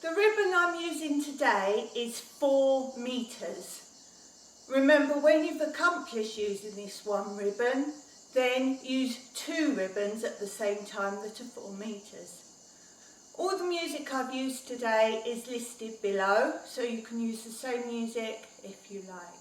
The ribbon I'm using today is 4 meters. Remember, when you've accomplished using this one ribbon, then use 2 ribbons at the same time that are 4 meters. All the music I've used today is listed below, so you can use the same music if you like.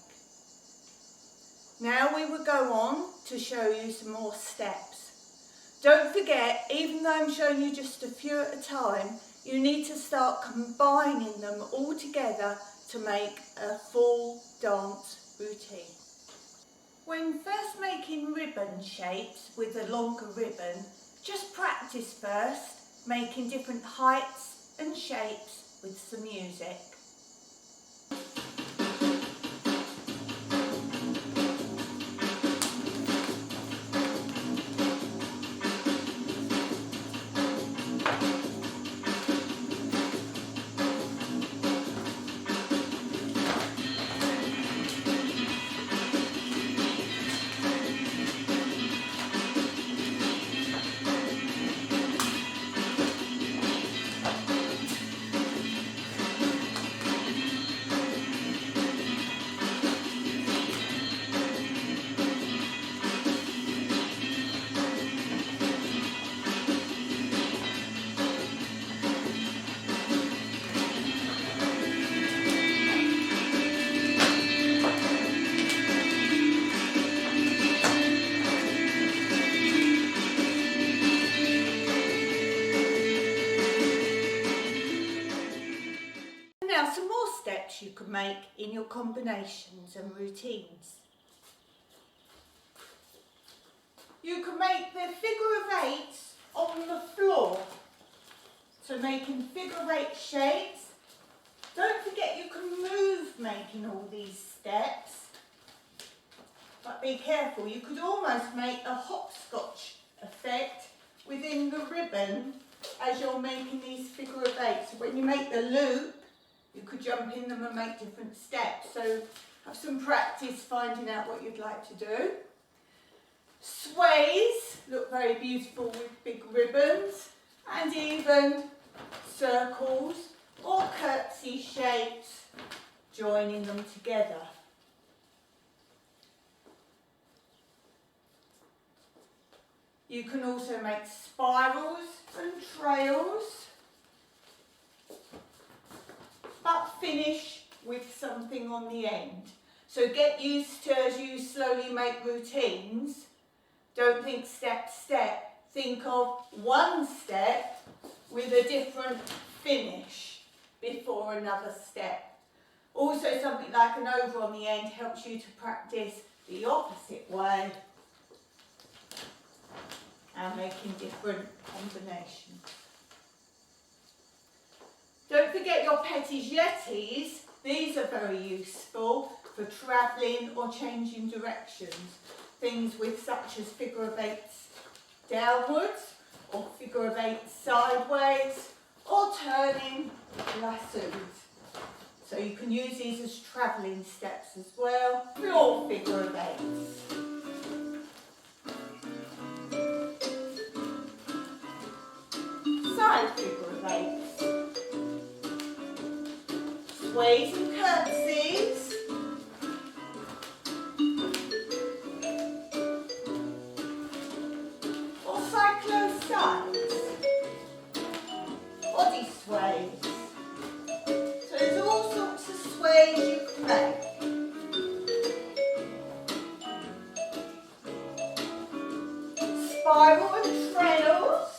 Now we will go on to show you some more steps. Don't forget, even though I'm showing you just a few at a time, you need to start combining them all together to make a full dance routine. When first making ribbon shapes with a longer ribbon, just practice first, making different heights and shapes with some music. Now some more steps you can make in your combinations and routines. You can make the figure of 8s on the floor. So making figure of 8 shapes. Don't forget you can move making all these steps. But be careful, you could almost make a hopscotch effect within the ribbon as you're making these figure of 8s. So when you make the loop, you could jump in them and make different steps. So have some practice finding out what you'd like to do. Sways look very beautiful with big ribbons, and even circles or curtsy shapes, joining them together. You can also make spirals and trails, but finish with something on the end. So get used to, as you slowly make routines, don't think step, step. Think of one step with a different finish before another step. Also, something like an over on the end helps you to practice the opposite way and making different combinations. Don't forget your petits jetés. These are very useful for travelling or changing directions. Things with such as figure of 8s downwards, or figure of 8 sideways, or turning lassos. So you can use these as travelling steps as well. Floor figure of 8s. Side figure of 8s. Sways and curtsies. Or cyclo-sides. Body sways. So there's all sorts of sways you can make. Spiral and trails.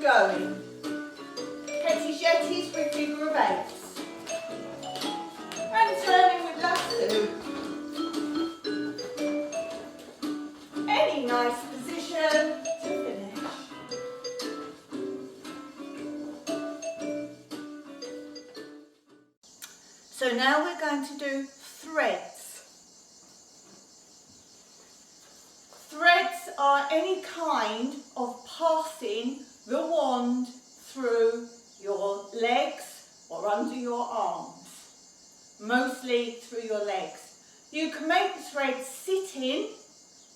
Going. Petits jetés with figure of 8s. And turning with lasso. Any nice position to finish. So now we're going to do threads. are any kind of passing the wand through your legs or under your arms, mostly through your legs. You can make the threads sitting,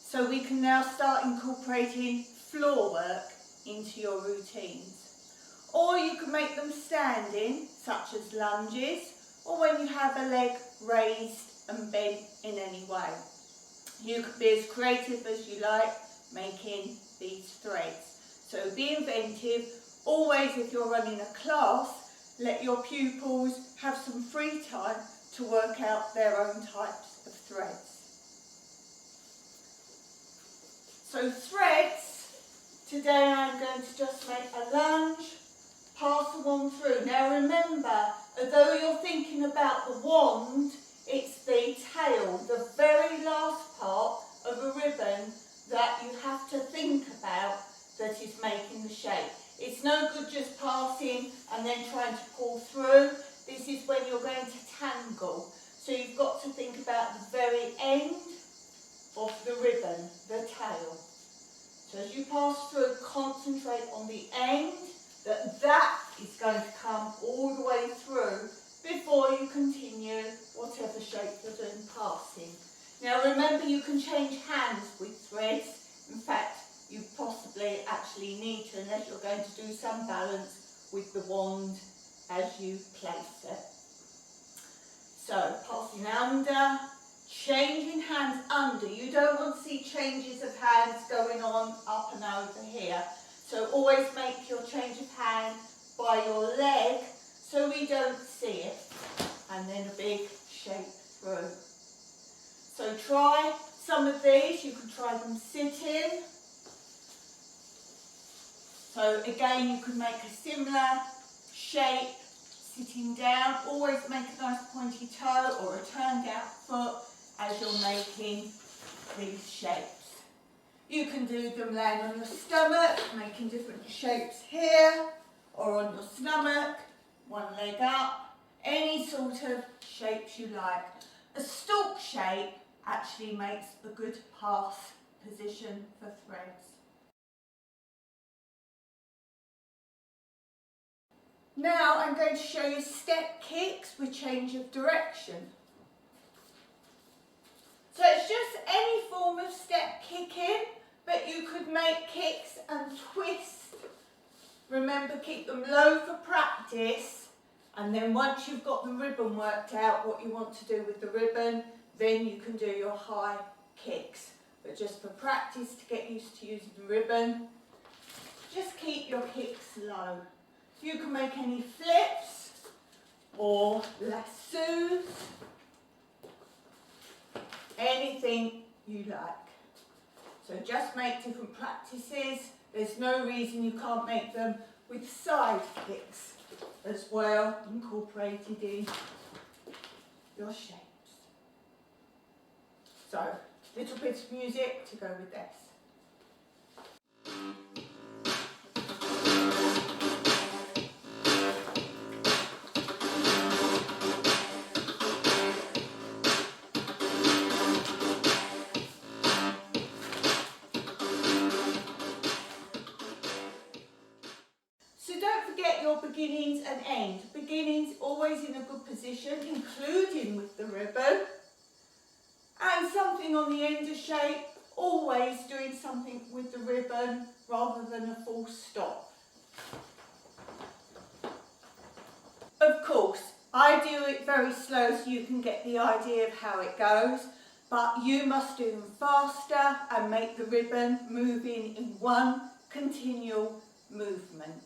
so we can now start incorporating floor work into your routines. Or you can make them standing, such as lunges, or when you have a leg raised and bent in any way. You can be as creative as you like making these threads. So be inventive. Always, if you're running a class, let your pupils have some free time to work out their own types of threads. So threads, today I'm going to just make a lunge, pass the wand through. Now remember, although you're thinking about the wand, it's the tail, the very last part of a ribbon that you have to think about that is making the shape. It's no good just passing and then trying to pull through. This is when you're going to tangle. So you've got to think about the very end of the ribbon, the tail. So as you pass through, concentrate on the end, that is going to come all the way through before you continue whatever shape you're doing passing. Now remember, you can change hands with threads. In fact, you possibly actually need to, unless you're going to do some balance with the wand as you place it. So passing under, changing hands under. You don't want to see changes of hands going on up and over here. So always make your change of hand by your leg so we don't see it. And then a big shape through. So try some of these. You can try them sitting. So again, you can make a similar shape sitting down. Always make a nice pointy toe or a turned out foot as you're making these shapes. You can do them laying on your stomach, making different shapes here, or on your stomach, one leg up, any sort of shapes you like. A stalk shape actually makes a good pass position for threads. Now I'm going to show you step kicks with change of direction. So it's just any form of step kicking, but you could make kicks and twist. Remember, keep them low for practice, and then once you've got the ribbon worked out, what you want to do with the ribbon, then you can do your high kicks. But just for practice, to get used to using the ribbon, just keep your kicks low. You can make any flips or lassos, anything you like. So just make different practices. There's no reason you can't make them with side kicks as well, incorporated in your shapes. So, little bits of music to go with this. Beginnings and end. Beginnings always in a good position, including with the ribbon, and something on the end of shape, always doing something with the ribbon rather than a full stop. Of course, I do it very slow so you can get the idea of how it goes, but you must do them faster and make the ribbon moving in one continual movement.